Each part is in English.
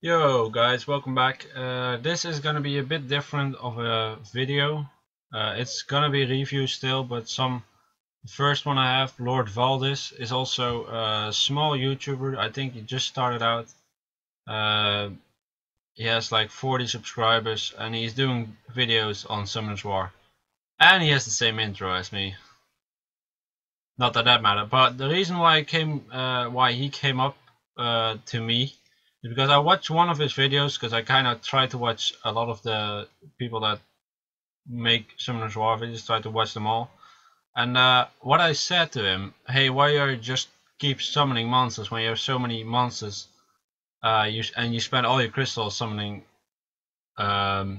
Yo guys, welcome back. This is gonna be a bit different of a video. It's gonna be a review still, but the first one I have, LordValdis, is also a small YouTuber. I think he just started out. He has like 40 subscribers and he's doing videos on Summoners War. And he has the same intro as me. Not that that matters, but the reason why he came up to me because I watched one of his videos, because I kind of try to watch a lot of the people that make Summoners War videos, try to watch them all. And what I said to him, hey, why are you just keep summoning monsters when you have so many monsters, and you spend all your crystals summoning like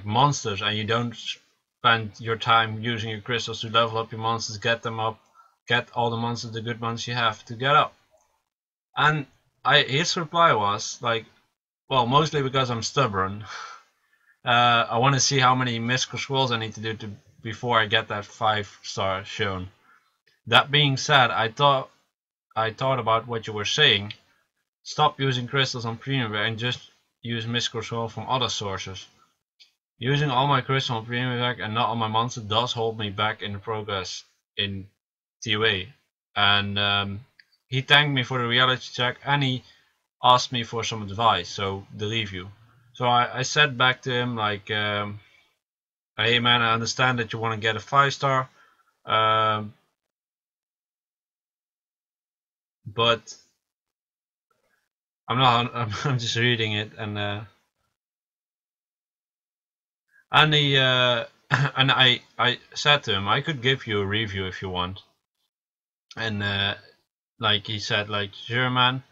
monsters, and you don't spend your time using your crystals to level up your monsters, get them up, get all the monsters, the good ones you have to get up. And his reply was like, well, mostly because I'm stubborn. I want to see how many mystical scrolls I need to do before I get that 5-star shown. That being said, I thought about what you were saying. Stop using crystals on premium and just use mystical scroll from other sources. Using all my crystals on premium deck and not on my monster does hold me back in the progress in TOA. And he thanked me for the reality check and he asked me for some advice, so the review. So I said back to him like, hey man, I understand that you want to get a 5-star, but I'm not. I'm just reading it, and he and I said to him, I could give you a review if you want, and like he said, like, sure man.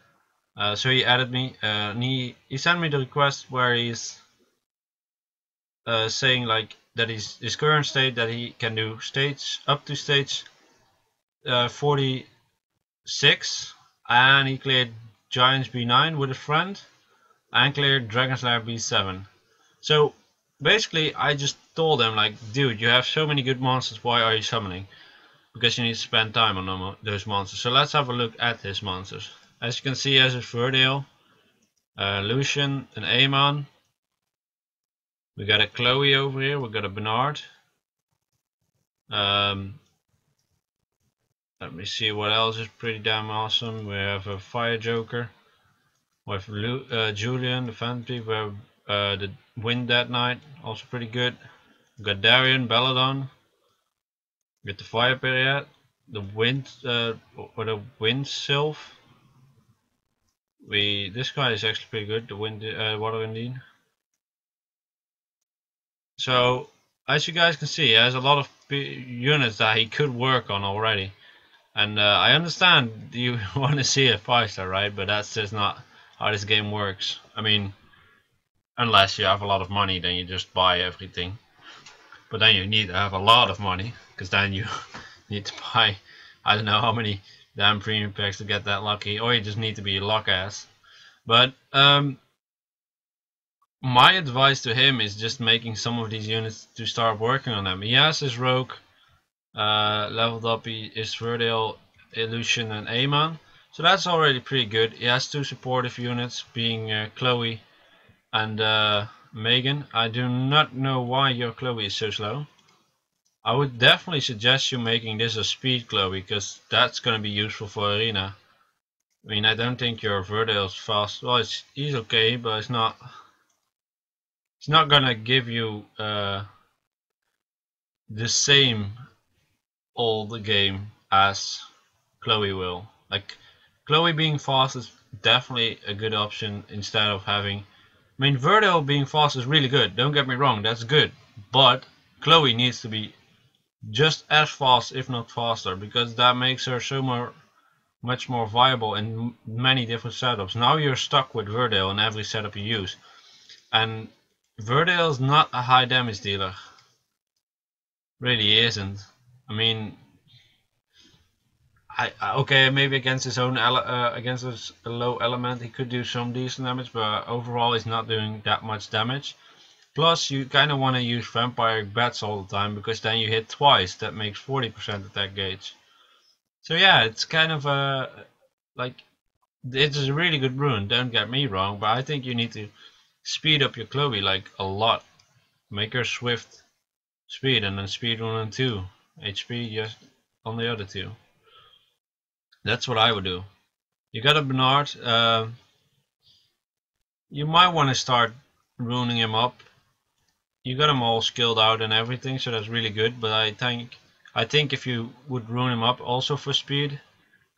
So he added me, and he sent me the request where he's saying like that his current state that he can do stage up to stage 46, and he cleared Giants B9 with a friend and cleared Dragon Slayer B7. So basically I just told him like, dude, you have so many good monsters, why are you summoning? Because you need to spend time on those monsters. So let's have a look at his monsters. As you can see, he has a Verdale, Lucian, an Amon. We got a Chloe over here, we got a Bernard. Let me see what else is pretty damn awesome. We have a Fire Joker. We have Julian, the Phantom. We have the Wind Dead Knight, also pretty good. We got Darian, Belladon. We got the Fire Period, the Wind, or the Wind Sylph. This guy is actually pretty good, the Wind Water Indian. So as you guys can see, he has a lot of units that he could work on already. And I understand you want to see a 5-star, right? But that's just not how this game works. I mean, unless you have a lot of money, then you just buy everything. But then you need to have a lot of money, because then you need to buy, I don't know how many damn premium packs to get that lucky, or you just need to be a luck ass. But my advice to him is just making some of these units to start working on them. He has his rogue leveled up, his Verdale, Illusion and Amon, so that's already pretty good. He has 2 supportive units, being Chloe and Megan. I do not know why your Chloe is so slow. I would definitely suggest you making this a speed Chloe, because that's going to be useful for arena. I mean, I don't think your Verdale is fast. Well, he's okay, but it's not gonna give you the same all the game as Chloe will. Like, Chloe being fast is definitely a good option instead of having, I mean, Verdale being fast is really good, don't get me wrong, that's good, but Chloe needs to be just as fast, if not faster, because that makes her much more viable in many different setups. Now you're stuck with Verdale in every setup you use, and Verdale is not a high damage dealer, really isn't. I mean, okay, maybe against his own against his low element he could do some decent damage, but overall he's not doing that much damage. Plus you kind of want to use vampire bats all the time, because then you hit twice, that makes 40% attack gauge. So yeah, it's kind of like, It is a really good rune, don't get me wrong, but I think you need to speed up your Chloe like a lot. Make her swift speed and then speed 1 and 2. HP just on the other two. That's what I would do. You got a Bernard. You might want to start ruining him up. You got him all skilled out and everything, so that's really good. But I think if you would rune him up also for speed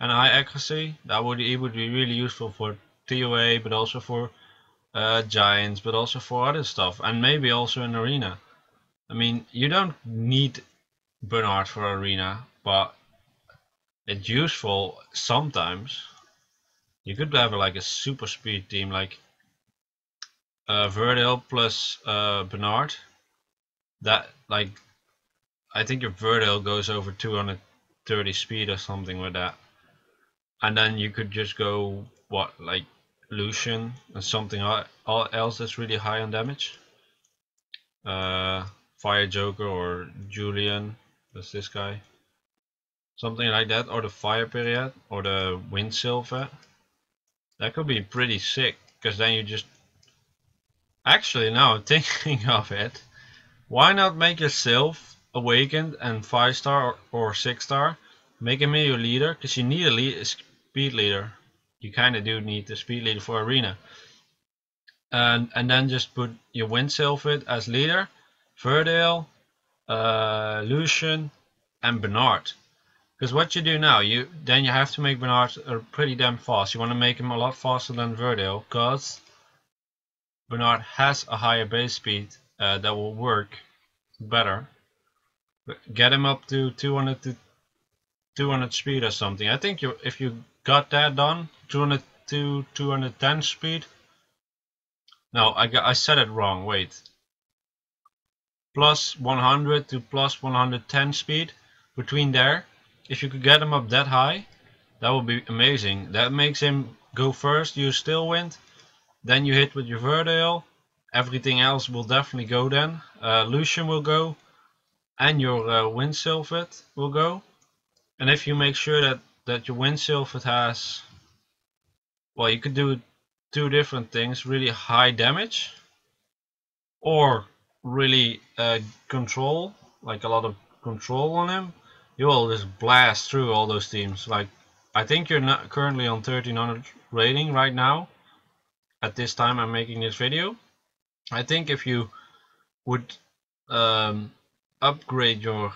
and high accuracy, he would be really useful for TOA, but also for giants, but also for other stuff, and maybe also in arena. I mean, you don't need Bernard for arena, but it's useful sometimes. You could have like a super speed team like Verdale plus Bernard. That, like, I think your Verdale goes over 230 speed or something with that. And then you could just go, what, like Lucian and something else that's really high on damage. Fire Joker or Julian, that's this guy. Something like that, or the Fire Period, or the Wind Silver. That could be pretty sick, because then you just... Actually, now thinking of it, why not make yourself Awakened and 5-star or 6-star? Make him your leader, because you need a speed leader. You kind of do need the speed leader for arena. And then just put your Wind Silver as leader, Verdale, Lucian, and Bernard. Because what you do now, then you have to make Bernard pretty damn fast. You want to make him a lot faster than Verdale, because Bernard has a higher base speed that will work better. Get him up to 200 speed or something. I think if you got that done, 200 to 210 speed. No, I said it wrong. Wait. Plus 100 to plus 110 speed between there. If you could get him up that high, that would be amazing. That makes him go first, use Stillwind, then you hit with your Verdale. Everything else will definitely go then. Lucian will go, and your Wind Silver will go. And if you make sure that your Wind Silver has, well, you could do two different things: really high damage, or really control, like a lot of control on him. You will just blast through all those teams. Like, I think you're not currently on 1300 rating right now. At this time I'm making this video. I think if you would upgrade your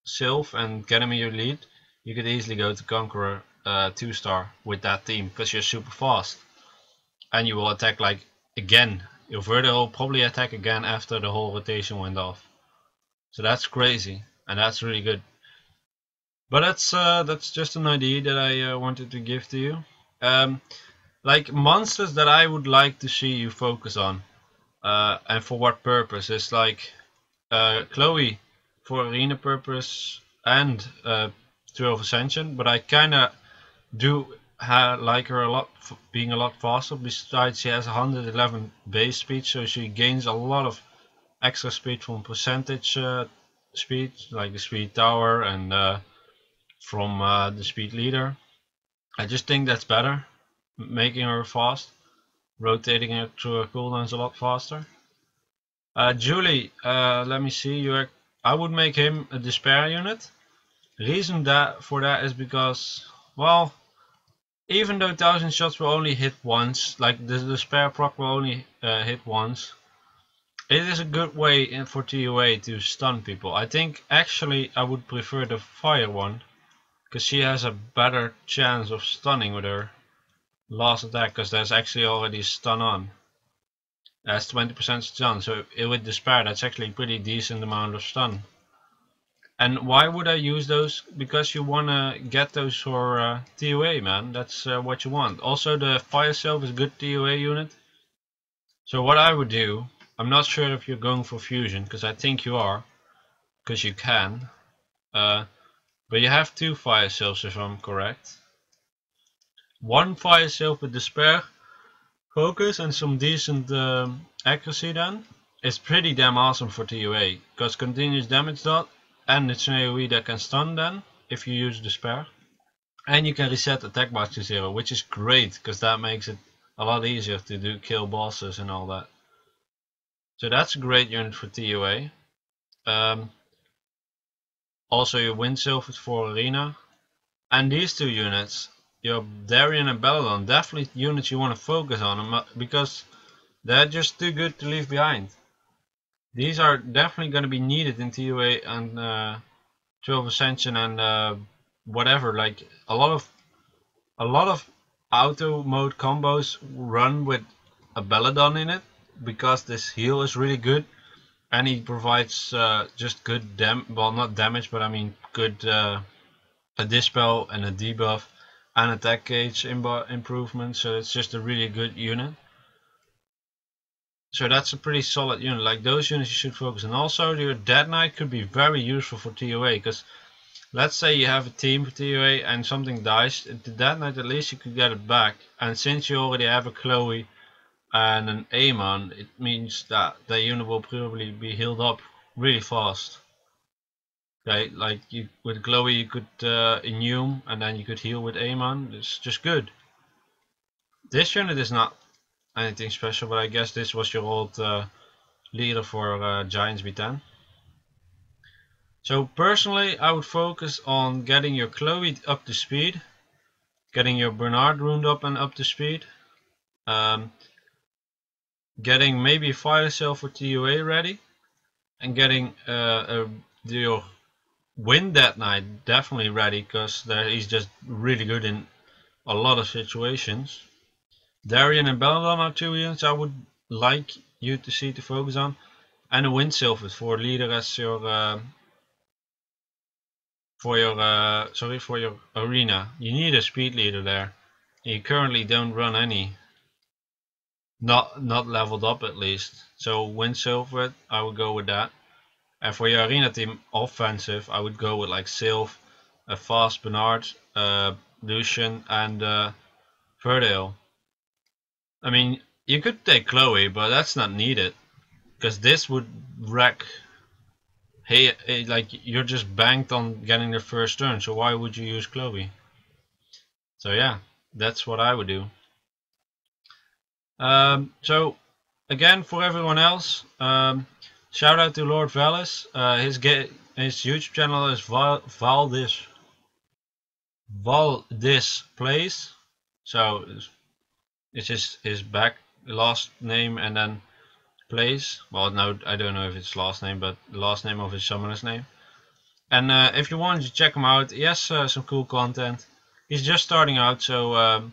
Sylph and get him in your lead, you could easily go to Conqueror 2-star with that team, because you're super fast. And you will attack like again. Your Verdale will probably attack again after the whole rotation went off. So that's crazy, and that's really good. But that's just an idea that I wanted to give to you. Like monsters that I would like to see you focus on, and for what purpose. It's like Chloe for arena purpose and Trail of Ascension, but I kinda do like her a lot, being a lot faster. Besides, she has 111 base speed, so she gains a lot of extra speed from percentage speed, like the speed tower and from the speed leader. I just think that's better, making her fast, rotating her through her cooldowns a lot faster. Julie, let me see. I would make him a despair unit. Reason for that is because, well, even though 1000 shots will only hit once, like the despair proc will only hit once, it is a good way for TOA to stun people. I think actually I would prefer the fire one, because she has a better chance of stunning with her last attack, because there's actually already stun on. That's 20% stun, so with despair that's actually a pretty decent amount of stun. And why would I use those? Because you wanna get those for TOA, man. That's what you want. Also, the fire self is a good TOA unit. So what I would do, I'm not sure if you're going for fusion, because I think you are, because you can. But you have two fire shells if I'm correct. One fire shell with despair, focus and some decent accuracy then is pretty damn awesome for TOA, because continuous damage dot, and it's an AoE that can stun then if you use despair. And you can reset attack bar to 0, which is great because that makes it a lot easier to kill bosses and all that. So that's a great unit for TOA. Also your Wind Sylphid for Arena. And these two units, your Darien and Belladon, definitely units you want to focus on because they're just too good to leave behind. These are definitely going to be needed in TOA and 12 Ascension and whatever. Like a lot of auto mode combos run with a Belladon in it because this heal is really good. And he provides just good not damage, but I mean good a dispel and a debuff and attack gauge improvement. So it's just a really good unit. So that's a pretty solid unit. Like those units you should focus on. Also, your Dead Knight could be very useful for TOA because let's say you have a team for TOA and something dies. The Dead Knight, at least you could get it back. And since you already have a Chloe and an Amon, it means that the unit will probably be healed up really fast. Okay, like with Chloe you could inhume and then you could heal with Amon. It's just good. This unit is not anything special, but I guess this was your old leader for Giants B10. So personally I would focus on getting your Chloe up to speed, getting your Bernard runed up and up to speed, getting maybe Fire Cell for TOA ready, and getting your Wind Dead Knight definitely ready because he's just really good in a lot of situations. Darien and Belladon are two units I would like you to see to focus on, and a Wind Sylphid for leader as your for your arena. You need a speed leader there. You currently don't run any. Not leveled up at least. So Wind Sylphid, I would go with that. And for your arena team offensive, I would go with like Sylph, a fast Bernard, Lucian, and Verdale. I mean, you could take Chloe, but that's not needed because this would wreck. Hey, like you're just banked on getting the first turn, so why would you use Chloe? So yeah, that's what I would do. So again, for everyone else, shout out to LordValdis. His YouTube channel is Valdis Plays. So it's just his last name and then Plays. Well, no, I don't know if it's last name, but the last name of his summoner's name. And if you want to check him out, he has some cool content. He's just starting out, so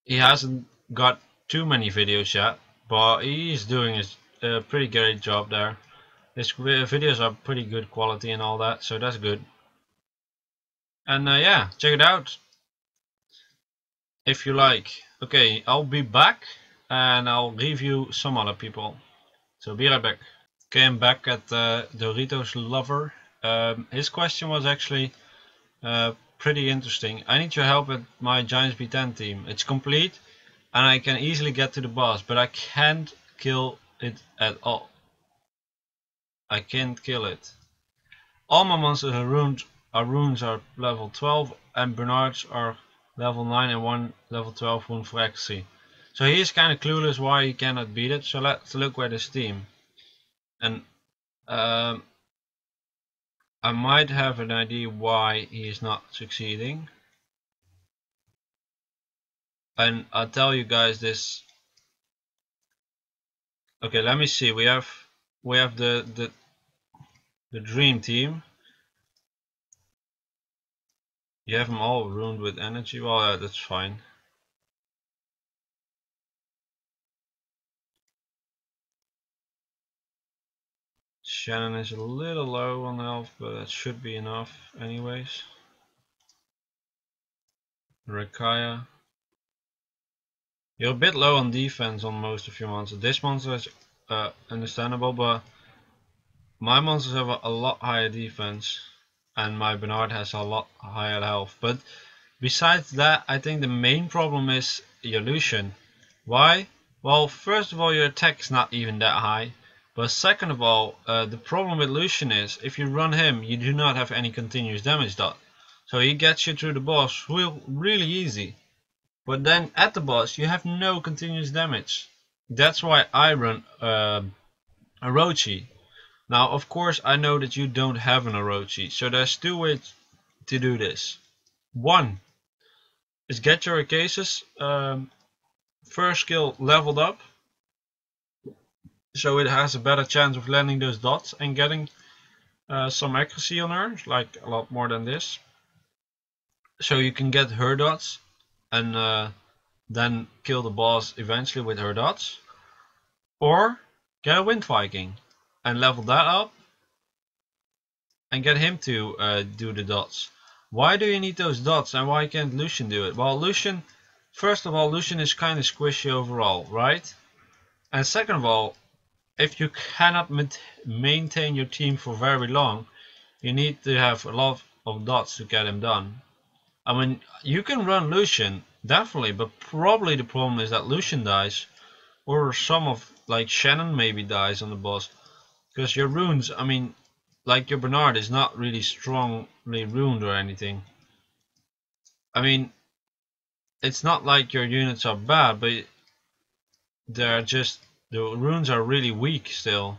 he hasn't got too many videos yet, but he's doing a pretty great job there. His videos are pretty good quality and all that, so that's good. And yeah, check it out if you like. Okay, I'll be back and I'll review some other people. So be right back. Okay, I'm back at Doritoslover. His question was actually pretty interesting. I need your help with my Giants B10 team. It's complete and I can easily get to the boss, but I can't kill it at all. I can't kill it. All my monsters are runes are level 12 and Bernards are level 9 and 1 level 12 wound for accuracy. So he is kind of clueless why he cannot beat it. So let's look at his team. And I might have an idea why he is not succeeding. And I'll tell you guys this. Okay, let me see. We have the dream team. You have them all ruined with energy. Well, that's fine. Shannon is a little low on health, but that should be enough anyways. Rakaya. You're a bit low on defense on most of your monsters. This monster is understandable, but my monsters have a lot higher defense and my Bernard has a lot higher health. But besides that, I think the main problem is your Lucian. Why? Well, first of all, your attack is not even that high. But second of all, the problem with Lucian is if you run him, you do not have any continuous damage dot. So he gets you through the boss really easy. But then at the boss you have no continuous damage. That's why I run Orochi. Now of course I know that you don't have an Orochi, so there's two ways to do this. One is get your cases first skill leveled up, so it has a better chance of landing those dots and getting some accuracy on her, like a lot more than this. So you can get her dots and then kill the boss eventually with her dots. Or get a Wind Viking and level that up and get him to do the dots. Why do you need those dots and why can't Lucian do it? Well, Lucian, first of all, Lucian is kind of squishy overall, right? And second of all, if you cannot maintain your team for very long, you need to have a lot of dots to get him done. I mean, you can run Lucian, definitely, but probably the problem is that Lucian dies, or some of, like Shannon maybe dies on the boss, because your runes, I mean, like your Bernard is not really strongly runed or anything. I mean, it's not like your units are bad, but they're just, the runes are really weak still.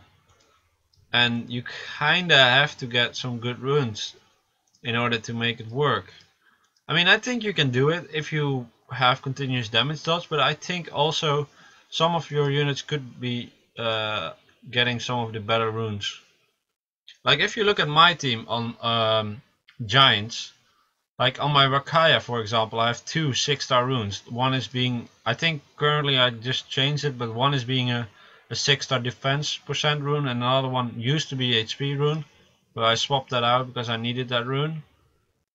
And you kinda have to get some good runes in order to make it work. I mean, I think you can do it if you have continuous damage dots, but I think also some of your units could be getting some of the better runes. Like if you look at my team on Giants, like on my Rakaya for example, I have two 6-star runes. One is being, I think currently I just changed it, but one is being a 6-star defense percent rune, and another one used to be HP rune, but I swapped that out because I needed that rune.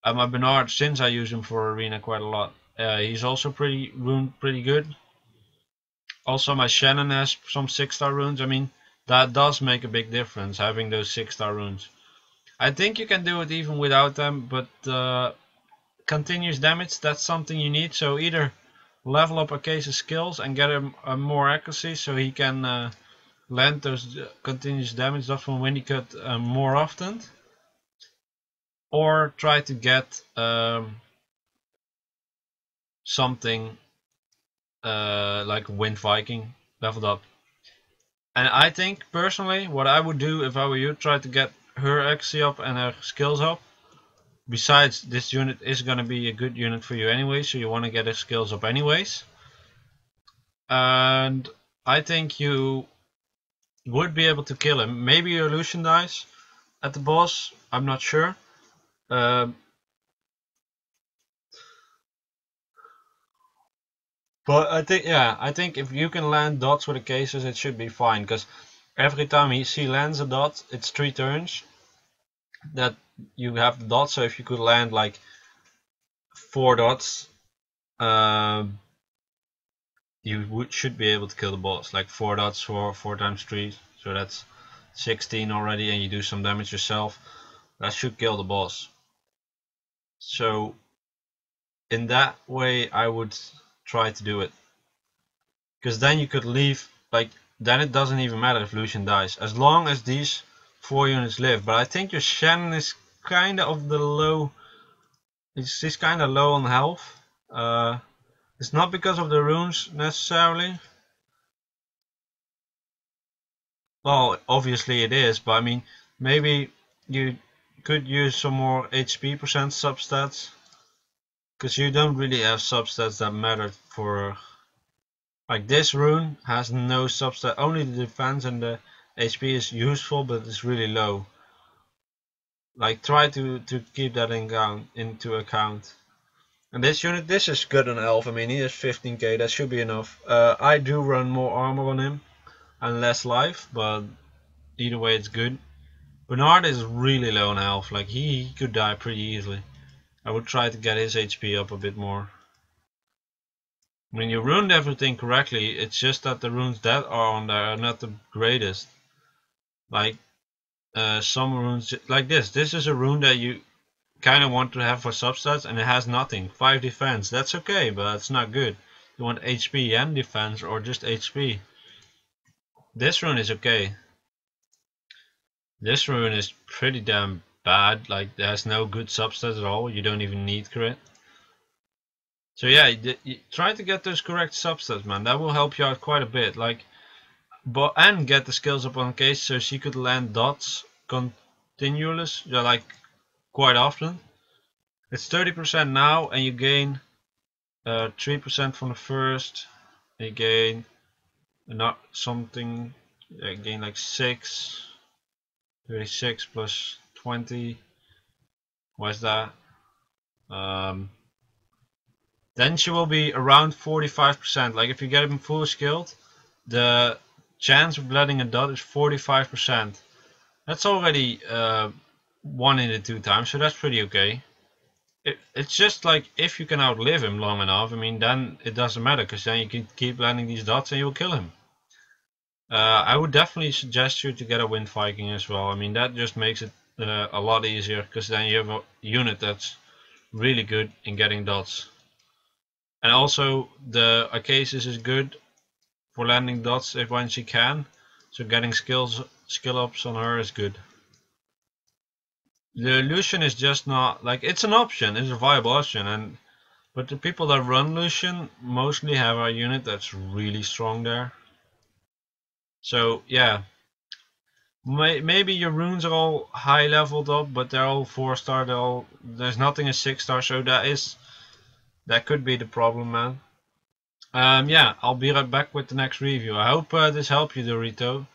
My Bernard, since I use him for arena quite a lot, he's also pretty good. Also my Shannon has some 6-star runes. I mean, that does make a big difference having those 6-star runes. I think you can do it even without them, but continuous damage, that's something you need. So either level up Akase's skills and get him more accuracy so he can land those continuous damage dots from Windycut more often, or try to get something like Wind Viking leveled up. And I think personally what I would do if I were you, try to get her accuracy up and her skills up. Besides, this unit is going to be a good unit for you anyway, so you want to get her skills up anyways. And I think you would be able to kill him. Maybe your Lucian dies at the boss, I'm not sure. But I think if you can land dots with the cases, it should be fine, because every time he lands a dot, it's 3 turns that you have the dots. So if you could land like 4 dots, you should be able to kill the boss. Like 4 dots for 4 times 3, so that's 16 already, and you do some damage yourself. That should kill the boss. So in that way I would try to do it, because then you could leave, like, then it doesn't even matter if Lucian dies, as long as these 4 units live. But I think your Shannon is kinda of the low, she's kinda low on health. It's not because of the runes necessarily. Well, obviously it is, but I mean, maybe you could use some more HP percent substats, because you don't really have substats that matter for, like this rune has no substat, only the defense and the HP is useful, but it's really low. Like, try to keep that into account. And this unit, this is good on elf. I mean, he has 15k, that should be enough. I do run more armor on him and less life, but either way it's good. Bernard is really low on health, like he could die pretty easily. I would try to get his HP up a bit more. I mean, you ruined everything correctly, it's just that the runes that are on there are not the greatest. Like, some runes, like this is a rune that you kind of want to have for substats, and it has nothing. 5 defense, that's okay, but it's not good. You want HP and defense, or just HP. This rune is okay. This rune is pretty damn bad. Like there's no good substats at all. You don't even need crit. So yeah, you try to get those correct substats, man. That will help you out quite a bit. Like, and get the skills up on case so she could land dots continuous, yeah, like quite often. It's 30% now, and you gain 3% from the first. You gain not something. You gain like 36 plus 20. What's that? Then she will be around 45%. Like if you get him full skilled, the chance of landing a dot is 45%. That's already 1 in the 2 times, so that's pretty okay. It's just like if you can outlive him long enough, I mean, then it doesn't matter, because then you can keep landing these dots and you'll kill him. I would definitely suggest you to get a Wind Viking as well. I mean, that just makes it a lot easier, because then you have a unit that's really good in getting dots. And also the Acasis is good for landing dots if when she can, so getting skill ups on her is good. The Lucian is just not like, it's an option, it's a viable option, but the people that run Lucian mostly have a unit that's really strong there. So yeah, maybe your runes are all high leveled up, but they're all 4-star. There's nothing a 6-star, so that could be the problem, man. Yeah, I'll be right back with the next review. I hope this helped you, Dorito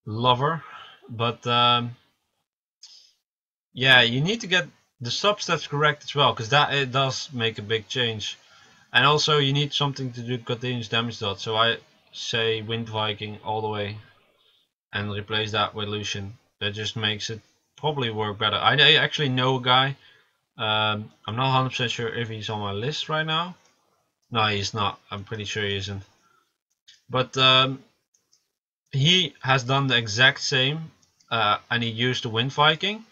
lover. But yeah, you need to get the substats correct as well, because that it does make a big change. And also you need something to do continuous damage dot. So I say Wind Viking all the way, and replace that with Lucian. That just makes it probably work better. I actually know a guy. I'm not 100% sure if he's on my list right now. No, he's not. I'm pretty sure he isn't. But he has done the exact same, and he used the Wind Viking,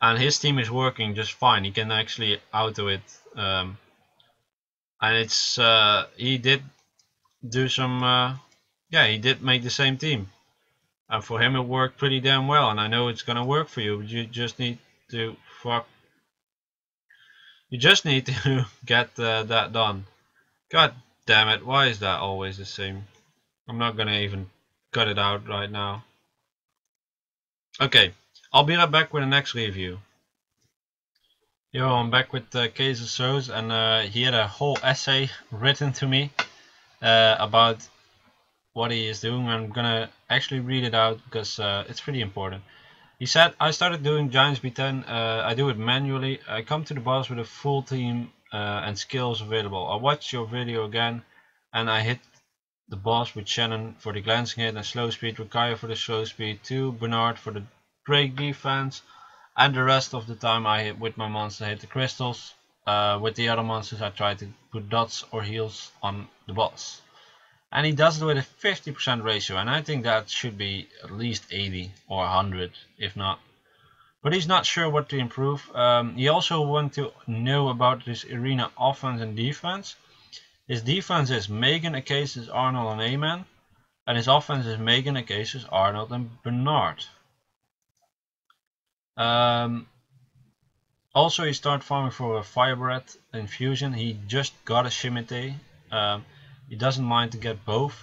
and his team is working just fine. He can actually auto it, and it's he did do some yeah, he did make the same team, and for him it worked pretty damn well, and I know it's gonna work for you, but you just need to get that done. God damn it, why is that always the same? I'm not gonna even cut it out right now. Okay, I'll be right back with the next review. Yo, I'm back with Kaisersoze, and he had a whole essay written to me about what he is doing. I'm gonna actually read it out because it's pretty important. He said, I started doing Giants B10, I do it manually. I come to the boss with a full team and skills available. I watched your video again, and I hit the boss with Shannon for the glancing hit and slow speed, Rakaya for the slow speed, 2 Bernard for the break defense, and the rest of the time I hit with my monster hit the crystals. With the other monsters I try to put dots or heals on the boss. And he does it with a 50% ratio, and I think that should be at least 80 or 100 if not. But he's not sure what to improve. He also wants to know about this arena offense and defense. His defense is Megan, Acasis, Arnold and Amen. And his offense is Megan, Acasis, Arnold and Bernard. Also he started farming for a Firebreath infusion. He just got a Shimite. He doesn't mind to get both.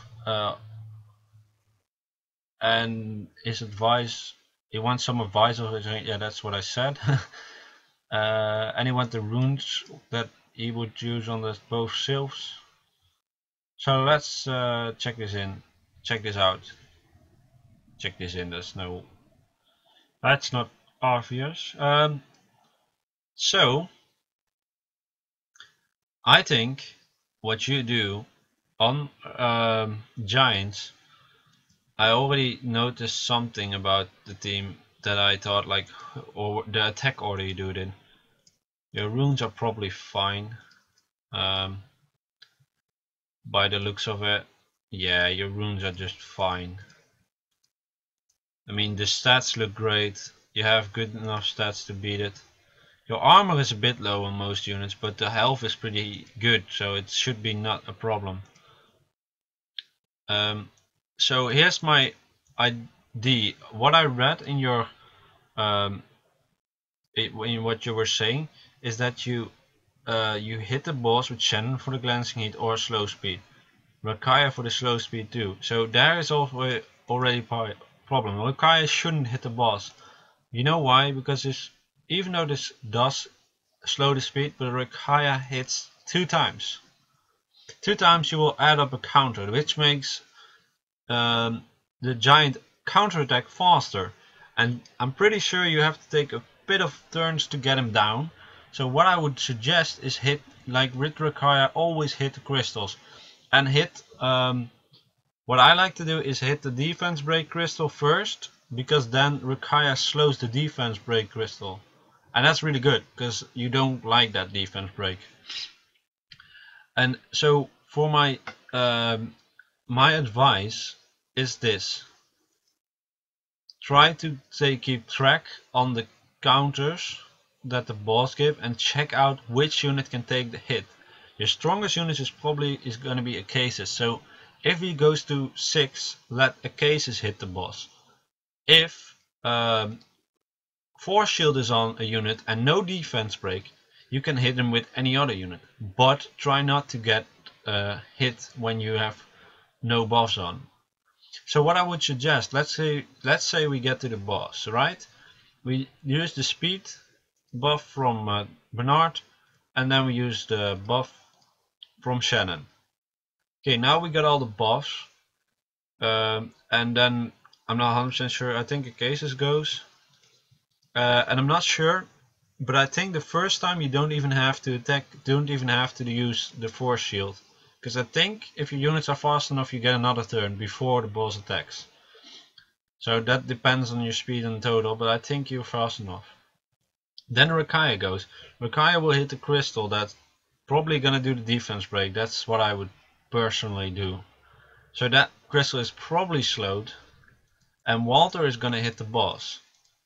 And his advice, he wants some advice. Yeah, that's what I said. And he wants the runes that he would use on the both sylphs. So let's check this out. Check this in. That's not obvious. So I think what you do on Giants, I already noticed something about the team that I thought, like, or the attack order you do it in. Your runes are probably fine. By the looks of it, yeah, your runes are just fine. I mean, the stats look great. You have good enough stats to beat it. Your armor is a bit low on most units, but the health is pretty good, so it should be not a problem. So here's my ID. What I read in your what you were saying is that you hit the boss with Shannon for the glancing hit or slow speed, Rakaya for the slow speed too. So there is already a problem. Rakaya shouldn't hit the boss. You know why? Because even though this does slow the speed, but Rakaya hits 2 times. 2 times you will add up a counter, which makes the giant counterattack faster. And I'm pretty sure you have to take a bit of turns to get him down. So what I would suggest is hit, like with Rakaya, always hit the crystals. And hit, what I like to do is hit the defense break crystal first, because then Rakaya slows the defense break crystal. And that's really good, because you don't like that defense break. And so for my advice is this: try to keep track on the counters that the boss give and check out which unit can take the hit. Your strongest unit is probably going to be Acasis, so if he goes to 6, let Acasis hit the boss. If Force Shield is on a unit and no defense break, you can hit him with any other unit, but try not to get hit when you have no buffs on. So what I would suggest, let's say we get to the boss, right? We use the speed buff from Bernard, and then we use the buff from Shannon. Okay, now we got all the buffs, and then I'm not 100% sure. I think Acasis goes, and I'm not sure, but I think the first time you don't even have to attack, don't even have to use the Force Shield. Because I think if your units are fast enough, you get another turn before the boss attacks. So that depends on your speed in total, but I think you're fast enough. Then Rakaya goes. Rakaya will hit the crystal. That's probably gonna do the defense break. That's what I would personally do. So that crystal is probably slowed, and Walter is gonna hit the boss.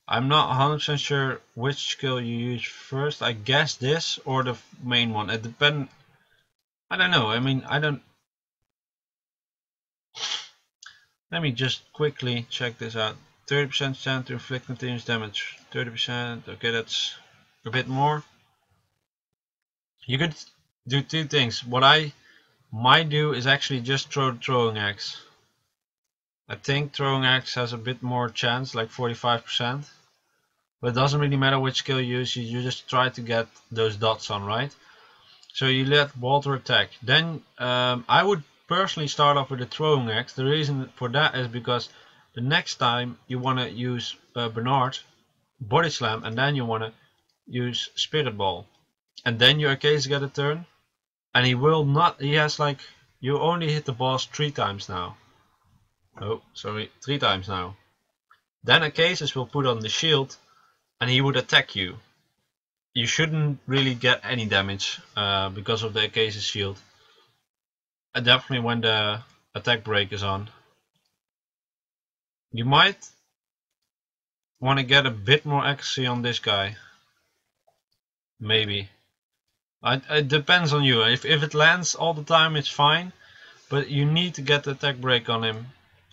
I'm not 100% sure which skill you use first. I guess this or the main one. It depends. I don't know. I mean, I don't. Let me just quickly check this out. 30% chance to inflict continuous damage. 30%. Okay, that's a bit more. You could do 2 things. What I might do is actually just throw the throwing axe. I think throwing axe has a bit more chance, like 45%. But it doesn't really matter which skill you use. You just try to get those dots on, right? So you let Walter attack. Then I would personally start off with the throwing axe. The reason for that is because the next time you want to use Bernard, body slam, and then you want to use spirit ball, and then your Acasis get a turn, and he will not. He has like, you only hit the boss 3 times now. Oh, sorry, 3 times now. Then Acasis will put on the shield, and he would attack you. You shouldn't really get any damage because of the Acasis shield. And definitely when the attack break is on. You might want to get a bit more accuracy on this guy. Maybe. It depends on you. If it lands all the time, it's fine. But you need to get the attack break on him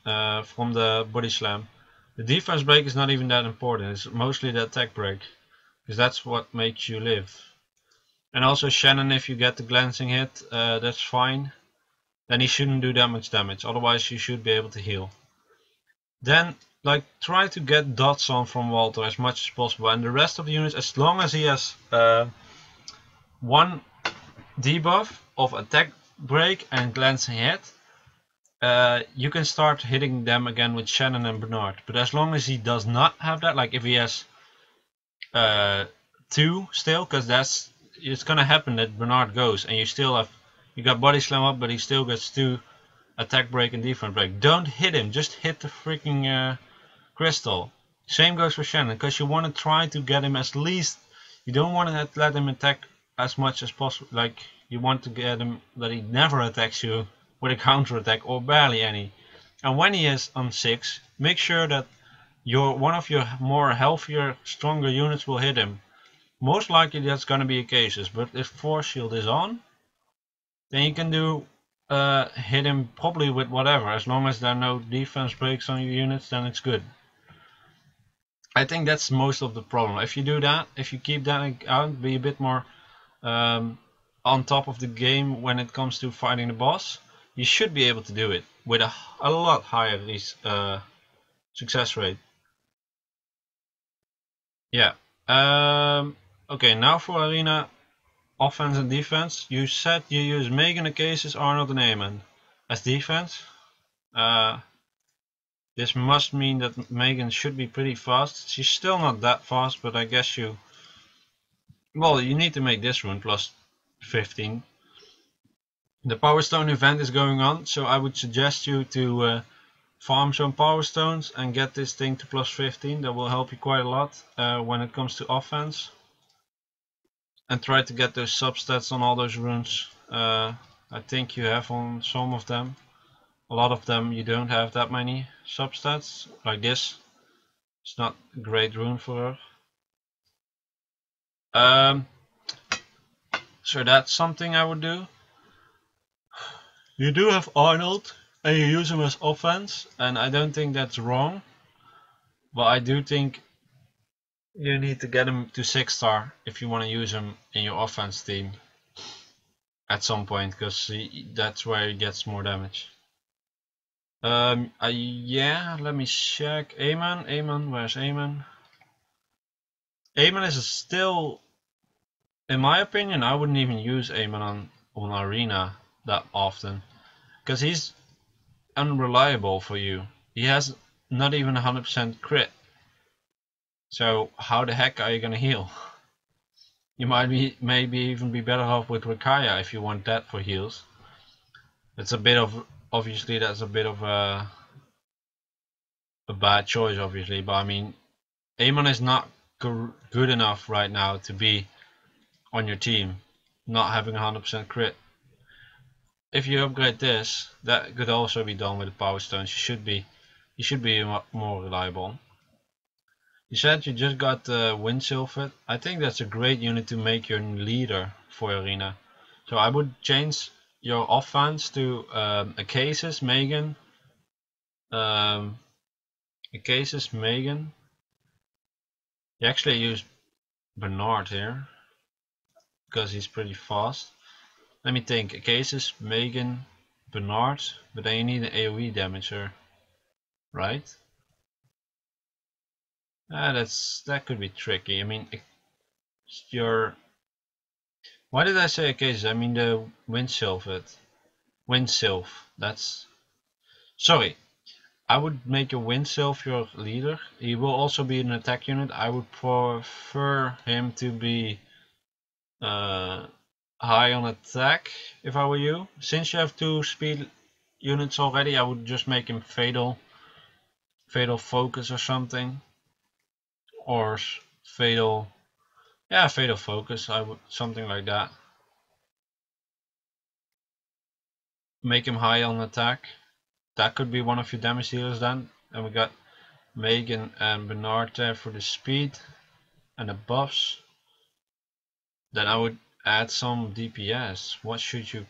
from the body slam. The defense break is not even that important. It's mostly the attack break, because that's what makes you live. And also Shannon, if you get the glancing hit, that's fine. Then he shouldn't do that much damage. Otherwise you should be able to heal. Then like try to get dots on from Walter as much as possible, and the rest of the units, as long as he has 1 debuff of attack break and glancing hit, you can start hitting them again with Shannon and Bernard. But as long as he does not have that, like if he has 2 still, because it's gonna happen that Bernard goes and you still have, you got body slam up, but he still gets 2 attack break and defense break. Don't hit him, just hit the freaking crystal. Same goes for Shannon, because you want to try to get him at least, you don't want to let him attack as much as possible. Like you want to get him that he never attacks you with a counter attack or barely any. And when he is on 6, make sure that one of your more healthier, stronger units will hit him. Most likely that's going to be Acasis, but if Force Shield is on, then you can do hit him probably with whatever. As long as there are no defense breaks on your units, then it's good. I think that's most of the problem. If you do that, if you keep that out, be a bit more on top of the game when it comes to fighting the boss, you should be able to do it with a lot higher success rate. Yeah. Okay, now for arena offense and defense. You said you use Megan, Acasis, Arnold, and Eamon as defense. This must mean that Megan should be pretty fast. She's still not that fast, but I guess you need to make this rune plus 15. The Power Stone event is going on, so I would suggest you to farm some Power Stones and get this thing to plus 15. That will help you quite a lot when it comes to offense. And try to get those substats on all those runes. I think you have on some of them. A lot of them you don't have that many substats, like this. It's not a great rune for her. So that's something I would do. You do have Arnold and you use him as offense, and I don't think that's wrong. But I do think you need to get him to 6-star if you want to use him in your offense team at some point, because that's where he gets more damage. Yeah, let me check. Eamon, where's Eamon? Eamon is still, in my opinion, I wouldn't even use Eamon on arena that often, because he's unreliable for you. He has not even 100% crit. So how the heck are you gonna heal? You maybe even be better off with Rakaya if you want that for heals. It's a bit of, obviously that's a bit of a bad choice, obviously, but I mean, Eamon is not good enough right now to be on your team, not having 100% crit. If you upgrade this, that could also be done with the Power Stones. You should be more reliable. You said you just got Wind Sylphid. I think that's a great unit to make your leader for arena. So I would change your offense to Acasis, Megan. Acasis, Megan. You actually use Bernard here because he's pretty fast. Let me think. Acasis, Megan, Bernard, but then you need an AoE damager, right? That could be tricky. I mean, why did I say Acasis? I mean the Wind Sylphid. Wind Sylph. That's, sorry. I would make a Wind Sylph your leader. He will also be an attack unit. I would prefer him to be high on attack if I were you. Since you have 2 speed units already, I would just make him Fatal Focus or something. Or Fatal Focus, something like that. Make him high on attack. That could be one of your damage dealers then. And we got Megan and Bernard there for the speed and the buffs. Then I would add some DPS. What should you...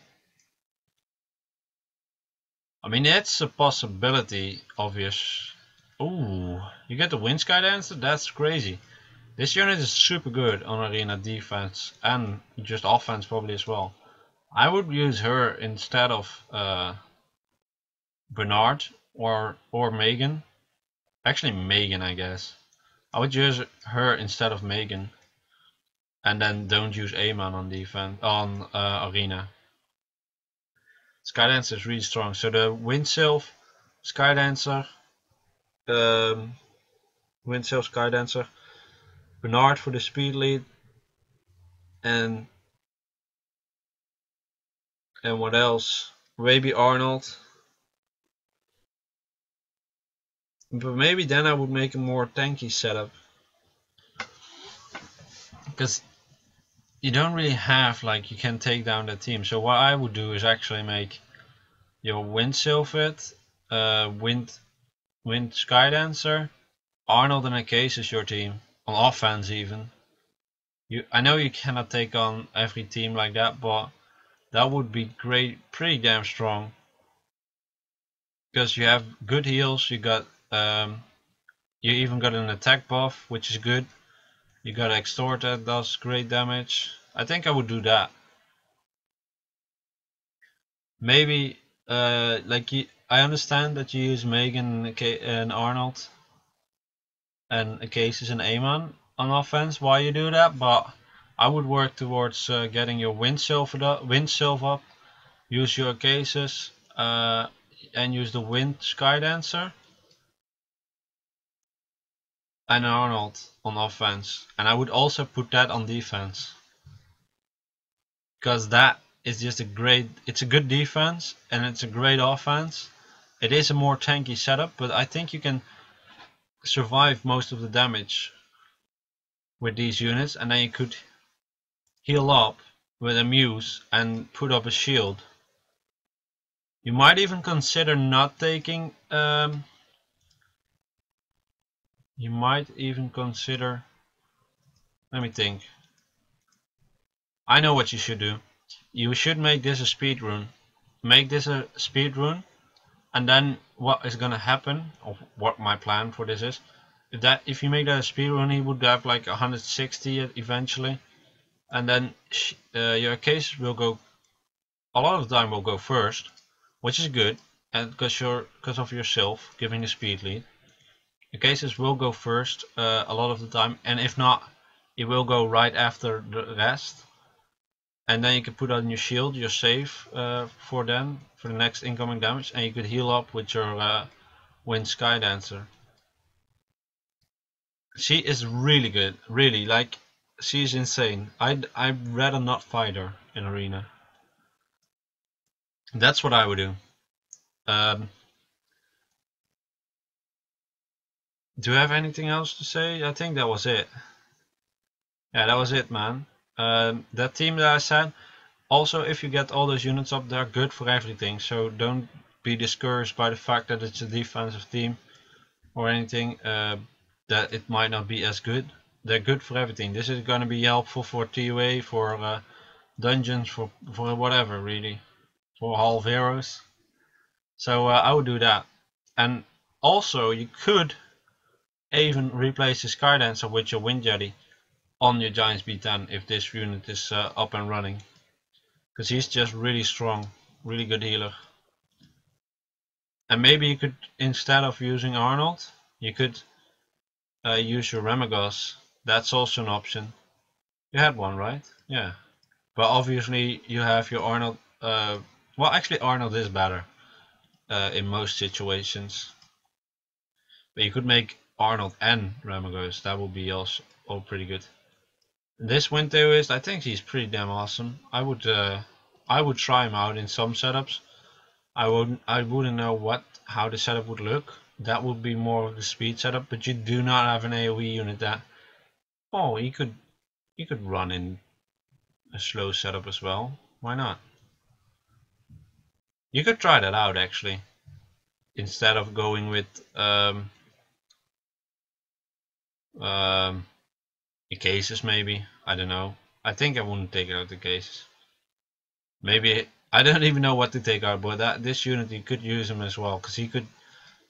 I mean, it's a possibility, obvious. Ooh, you get the Wind Sky Dancer? That's crazy. This unit is super good on arena defense and just offense probably as well. I would use her instead of Bernard or Megan. Actually Megan, I guess. I would use her instead of Megan. And then don't use Eamon on defense on arena. Skydancer is really strong. So the Wind Sylph, Skydancer, Wind Sylph, Skydancer, Bernard for the speed lead, and what else? Maybe Arnold. But maybe then I would make a more tanky setup, because you don't really have, like, you can take down the team. So what I would do is actually make your Wind Sylphid, Wind Skydancer, Arnold and Acasis is your team on offense even. I know you cannot take on every team like that, but that would be great, pretty damn strong. Because you have good heals, you got You even got an attack buff, which is good. You got extort that does great damage. I think I would do that. Maybe I understand that you use Megan and Arnold and Cases and Amon on offense while you do that, but I would work towards getting your wind sylph up, use your Cases, and use the wind sky dancer and Arnold on offense, and I would also put that on defense, because that is just it's a good defense and it's a great offense. It is a more tanky setup, but I think you can survive most of the damage with these units, and then you could heal up with a Muse and put up a shield. You might even consider not taking you might even consider, let me think. I know what you should do. You should make this a speed rune. Make this a speed rune, and then what is gonna happen, or what my plan for this is, if you make that a speed rune, he would have like 160 eventually, and then your case will go, a lot of the time will go first, which is good, and because of yourself giving the speed lead. The cases will go first a lot of the time, and if not, it will go right after the rest. And then you can put on your shield, your save for the next incoming damage, and you could heal up with your Wind Sky Dancer. She is really good, really, like, she's insane. I'd rather not fight her in arena. That's what I would do. Do you have anything else to say? I think that was it. Yeah, that was it, man. That team that I said, also if you get all those units up, they're good for everything, so don't be discouraged by the fact that it's a defensive team or anything, that it might not be as good. They're good for everything. This is going to be helpful for TOA, for dungeons, for whatever, really, for half heroes. So I would do that. And also you could even replace the Sky Dancer with your Wind Jetty on your Giants B10 if this unit is up and running, because he's just really strong, really good healer. And maybe you could, instead of using Arnold, you could use your Remagos. That's also an option. You had one, right? Yeah. But obviously you have your Arnold. Well, actually Arnold is better in most situations. But you could make Arnold and Remagos. That would be also all pretty good. This Winterist, I think he's pretty damn awesome. I would try him out in some setups. I wouldn't know how the setup would look. That would be more of the speed setup, but you do not have an AoE unit that, oh, he could run in a slow setup as well. Why not? You could try that out actually, instead of going with the cases, maybe. I don't know. I think I wouldn't take out the cases. Maybe, I don't even know what to take out, but this unit you could use him as well, because he could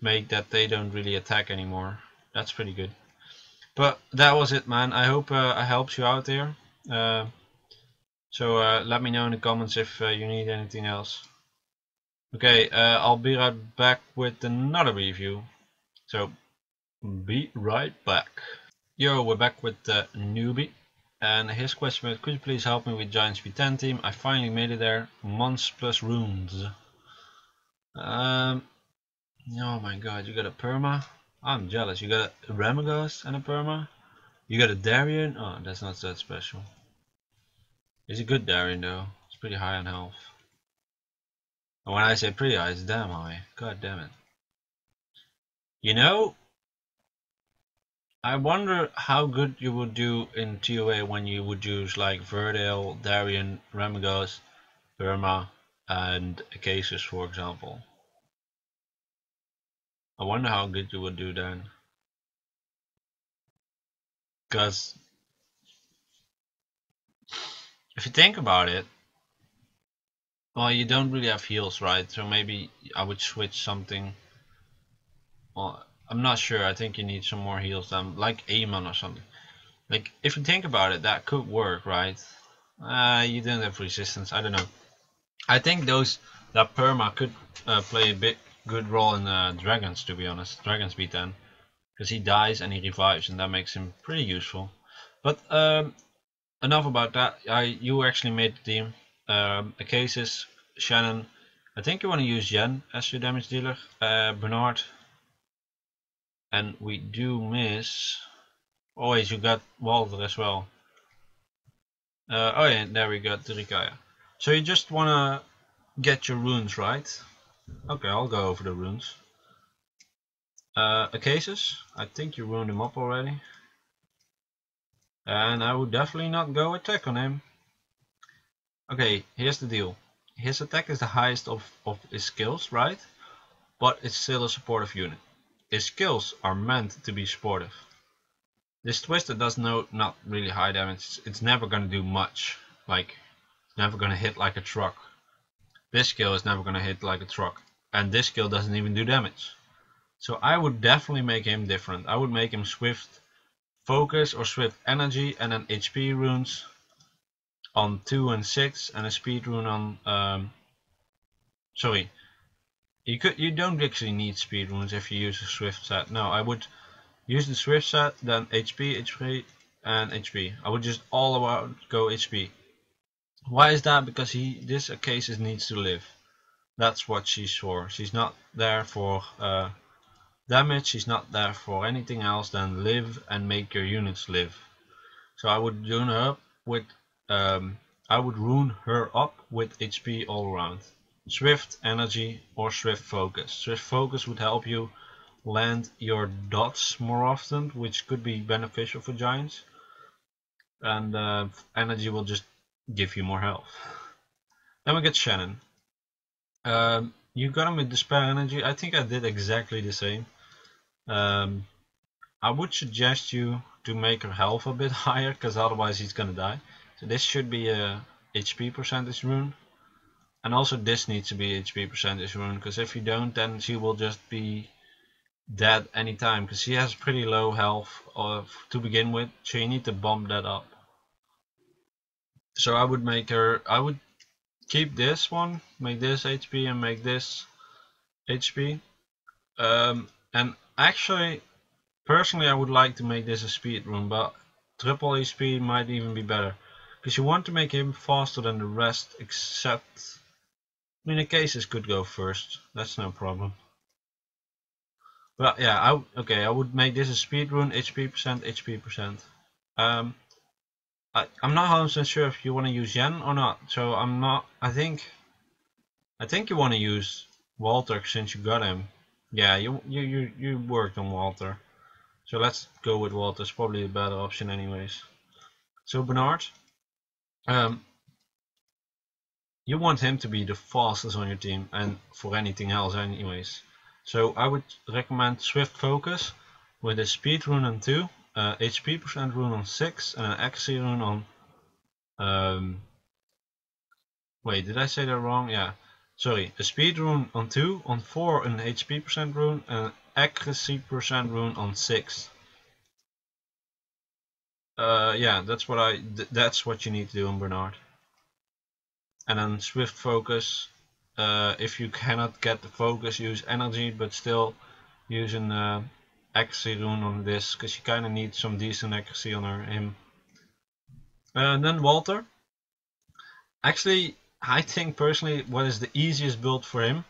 make that they don't really attack anymore. That's pretty good. But that was it, man. I hope I helped you out there. So let me know in the comments if you need anything else. Okay, I'll be right back with another review. So be right back. Yo, we're back with Nøøbie, and his question was, could you please help me with Giants B10 team? I finally made it there. Months plus runes. Oh my god, you got a perma? I'm jealous. You got a Remagos and a perma? You got a Darien? Oh, that's not that special. It's a good Darien though. It's pretty high on health. And when I say pretty high, it's damn high. God damn it. You know, I wonder how good you would do in TOA when you would use like Verdale, Darien, Remagos, Perma, and Cases, for example. I wonder how good you would do then. Because if you think about it, well, you don't really have heals, right? So maybe I would switch something. Well, I'm not sure. I think you need some more heals than like Amon or something. Like if you think about it, that could work, right? You don't have resistance. I don't know. I think that perma could play a big good role in dragons, to be honest. Dragons B10, because he dies and he revives, and that makes him pretty useful. But enough about that. You actually made the team. Acasis, Shannon. I think you want to use Jen as your damage dealer. Bernard. And we do miss. Always, you got Walter as well. Oh yeah, there we got Rikaya. So you just wanna get your runes right. Okay, I'll go over the runes. Acasis, I think you ruined him up already. And I would definitely not go attack on him. Okay, here's the deal. His attack is the highest of his skills, right? But it's still a supportive unit. His skills are meant to be supportive. This Twister does not really high damage. It's never gonna do much. Like, it's never gonna hit like a truck. This skill is never gonna hit like a truck. And this skill doesn't even do damage. So I would definitely make him different. I would make him Swift Focus or Swift Energy and then HP runes on 2 and 6 and a speed rune on sorry. You don't actually need speed runes if you use a Swift set. No, I would use the Swift set, then HP, HP and HP. I would just all about go HP. Why is that? Because this Acasis needs to live. That's what she's for. She's not there for damage, she's not there for anything else than live and make your units live. So I would rune her up with HP all around. Swift Energy or Swift Focus. Swift Focus would help you land your dots more often, which could be beneficial for giants. And Energy will just give you more health. Then we get Shannon. You got him with Despair Energy. I think I did exactly the same. I would suggest you to make her health a bit higher, because otherwise he's gonna die. So this should be a HP percentage rune. And also this needs to be HP percentage rune, because if you don't, then she will just be dead anytime, because she has pretty low health to begin with, so you need to bump that up. So I would keep this one, make this HP and make this HP. And actually, personally, I would like to make this a speed rune, but triple HP might even be better, because you want to make him faster than the rest, except, I mean, the cases could go first, that's no problem. But yeah, I would make this a speed rune, HP percent. I'm not 100% sure if you want to use Yen or not, so I think you want to use Walter since you got him. Yeah, you worked on Walter. So let's go with Walter, it's probably a better option anyways. So Bernard, you want him to be the fastest on your team and for anything else anyways. So I would recommend Swift Focus with a speed rune on 2, HP percent rune on 6 and an accuracy rune on wait, did I say that wrong? Yeah. Sorry, a speed rune on 2, on 4 an HP percent rune and an accuracy percent rune on 6. Yeah, that's what you need to do on Bernard. And then Swift Focus. If you cannot get the focus, use energy, but still use an accuracy rune on this, because you kind of need some decent accuracy on him. And then Walter. Actually, I think personally what is the easiest build for him,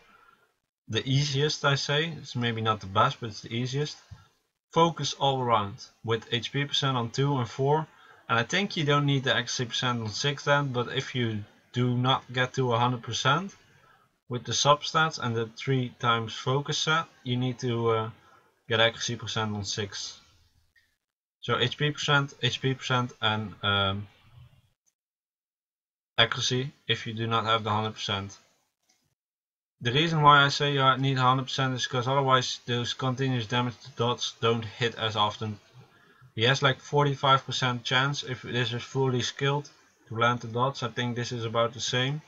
the easiest I say, it's maybe not the best, but it's the easiest. Focus all around with HP percent on 2 and 4, and I think you don't need the accuracy percent on 6 then, but if you do not get to 100% with the substats and the 3 times focus set, you need to get accuracy percent on 6. So HP percent and accuracy if you do not have the 100%. The reason why I say you need 100% is because otherwise those continuous damage dots don't hit as often. He has like 45% chance if this is fully skilled to land the dots. I think this is about the same.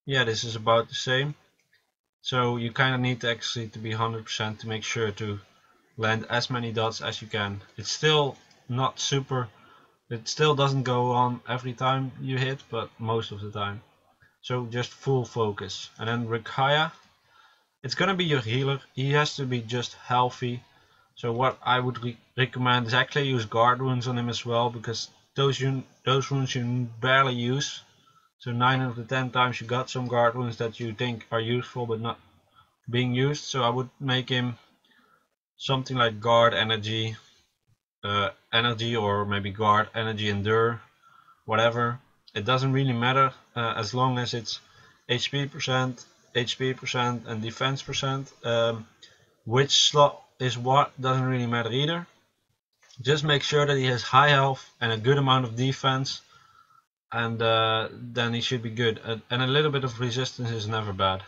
Yeah, this is about the same. So you kind of need to actually to be 100% to make sure to land as many dots as you can. It's still not super, it still doesn't go on every time you hit, but most of the time. So just full focus. And then Rakaya, it's gonna be your healer. He has to be just healthy. So what I would recommend is actually use guard runes on him as well, because those runes you barely use. So 9 out of the 10 times you got some guard runes that you think are useful but not being used. So I would make him something like guard energy, or maybe guard energy endure, whatever. It doesn't really matter as long as it's HP percent, and defense percent. Which slot is what doesn't really matter either. Just make sure that he has high health and a good amount of defense, and then he should be good. And a little bit of resistance is never bad.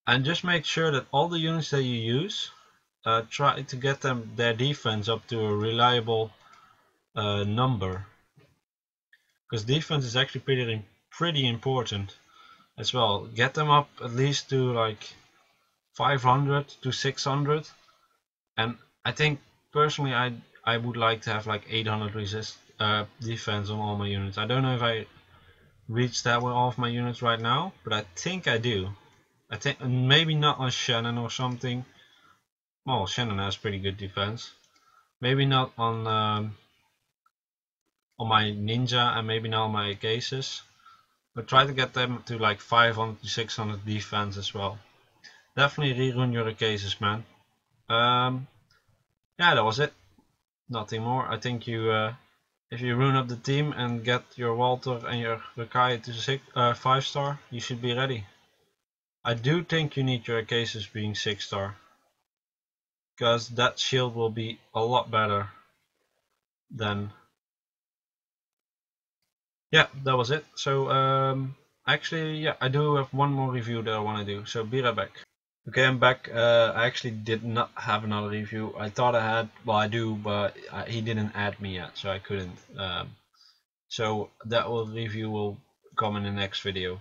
And just make sure that all the units that you use, try to get their defense up to a reliable number, because defense is actually pretty important as well. Get them up at least to like 500 to 600, and I think personally I would like to have like 800 defense on all my units. I don't know if I reach that with all of my units right now, but I think I do. I think maybe not on Shannon or something. Well, Shannon has pretty good defense. Maybe not on my ninja, and maybe not on my cases. But try to get them to like 500 to 600 defense as well. Definitely rerun your cases, man. Yeah, that was it. Nothing more. I think you, if you rune up the team and get your Walter and your Rakai to 5-star, you should be ready. I do think you need your cases being 6-star, because that shield will be a lot better than. Yeah, that was it. So actually, yeah, I do have one more review that I want to do, so be right back. Okay, I'm back. I actually did not have another review. I thought I had, well I do, but he didn't add me yet, so I couldn't. So that review will come in the next video.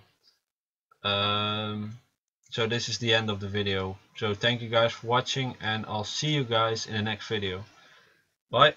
So this is the end of the video. So thank you guys for watching, and I'll see you guys in the next video. Bye.